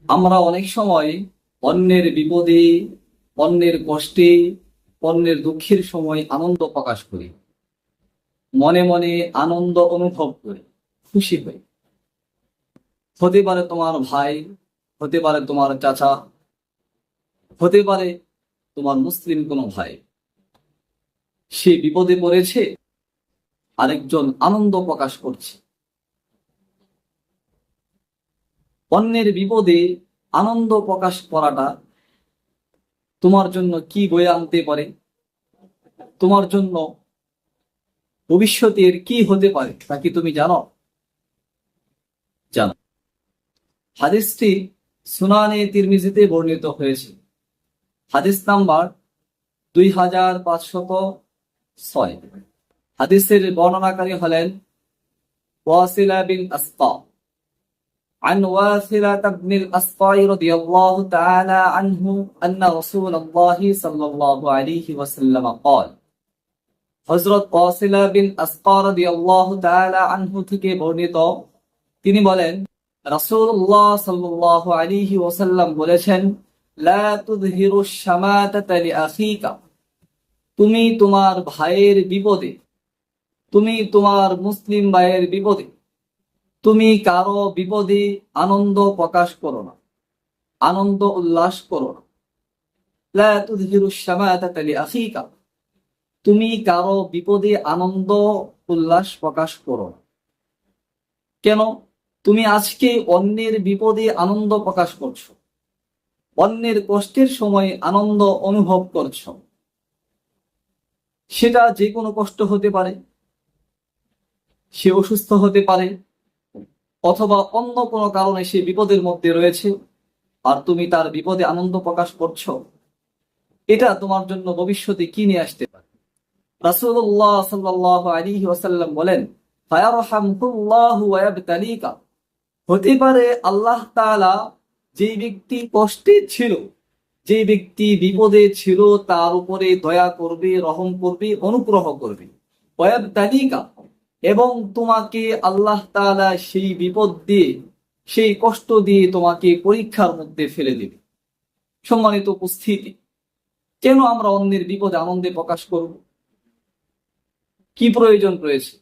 আমরা অনেক সময় অন্যের বিপদে, অন্যের কষ্টে, অন্যের দুঃখের সময় আনন্দ প্রকাশ করি, মনে মনে আনন্দ অনুভব করি, খুশি হই। হতে পারে তোমার ভাই, হতে পারে তোমার চাচা, হতে পারে তোমার মুসলিম কোনো ভাই, সে বিপদে পড়েছে, আরেকজন আনন্দ প্রকাশ করছে। অন্যের বিপদে আনন্দ প্রকাশ করাটা তোমার জন্য কি বয়ে আনতে পারে, তোমার জন্য ভবিষ্যতের কি হতে পারে তা কি তুমি জানো? জানো। হাদিসটি সুনানে তিরমিজিতে বর্ণিত হয়েছে। হাদিস নাম্বার 2506। হাদিসের বর্ণনাকারী হলেন ওয়াসিলা বিন আসকা। عن واثلة بن الأسقع رضي الله تعالى عنه أن رسول الله صلى الله عليه وسلم قال হযরত ওয়াসিলা বিন আসকা রাদিয়াল্লাহু তাআলা আনহু থেকে বর্ণিত, তিনি বলেন, রাসূলুল্লাহ সাল্লাল্লাহু আলাইহি ওয়াসাল্লাম বলেছেন, লা তুযহিরু শামাতাতা লিআখিকা, তুমি তোমার ভাইয়ের বিপদে, তুমি তোমার মুসলিম ভাইয়ের বিপদে, তুমি কারো বিপদে আনন্দ প্রকাশ করো না, আনন্দ উল্লাস করো না। লা তুযহিরু শামাতাতা লিআখিকা, তুমি কারো বিপদে আনন্দ উল্লাস প্রকাশ করো না। কেন? তুমি আজকে অন্যের বিপদে আনন্দ প্রকাশ করছো, অন্যের কষ্টের সময় আনন্দ অনুভব করছো। সেটা যে কোনো কষ্ট হতে পারে, সে অসুস্থ হতে পারে, অথবা অন্য কোনো কারণে সে বিপদের মধ্যে রয়েছে, আর তুমি তার বিপদে আনন্দ প্রকাশ করছো। এটা তোমার জন্য ভবিষ্যতে কি নিয়ে আসতে পারে? রাসূলুল্লাহ সাল্লাল্লাহু আলাইহি ওয়াসাল্লাম বলেন, ফায়ারহামকুল্লাহু ওয়া ইয়াবতালিকা, হতে পারে আল্লাহ তাআলা যে ব্যক্তি কষ্টে ছিল, যে ব্যক্তি বিপদে ছিল, তার উপরে দয়া করবে, রহম করবে, অনুগ্রহ করবে। ওয়া ইয়াবতালিকা, এবং তোমাকে আল্লাহ তাআলা সেই বিপদ দিয়ে, সেই কষ্ট দিয়ে তোমাকে পরীক্ষার মধ্যে ফেলে দেবে। সম্মানিত উপস্থিতি, কেন আমরা অন্যের বিপদে আনন্দে প্রকাশ করব? কি প্রয়োজন রয়েছে?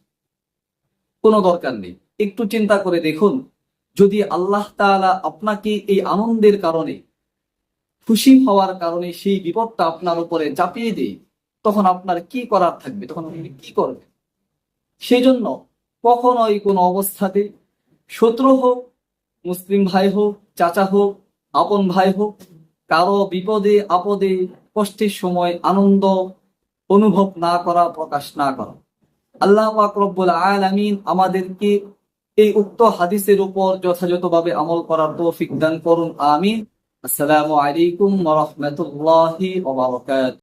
কোনো দরকার নেই। একটু চিন্তা করে দেখুন, যদি আল্লাহ তাআলা আপনাকে এই আনন্দের কারণে, খুশি হওয়ার কারণে সেই বিপদটা আপনার উপরে চাপিয়ে দেয়, তখন আপনার কি করার থাকবে? তখন আপনি কি করবেন? সেই জন্য কখনোই কোনো অবস্থাতে, শত্রু হোক, মুসলিম ভাই হোক, চাচা হোক, আপন ভাই হোক, কারো বিপদে আপদে কষ্টের সময় আনন্দ অনুভব না করা, প্রকাশ না করা। আল্লাহ পাক রব্বুল আলামিন আমাদেরকে এই উক্ত হাদিসের উপর যথাযথভাবে আমল করার তৌফিক দান করুন। আমিন। আসসালামু আলাইকুম ওয়া রাহমাতুল্লাহি ওয়া বারাকাতুহু।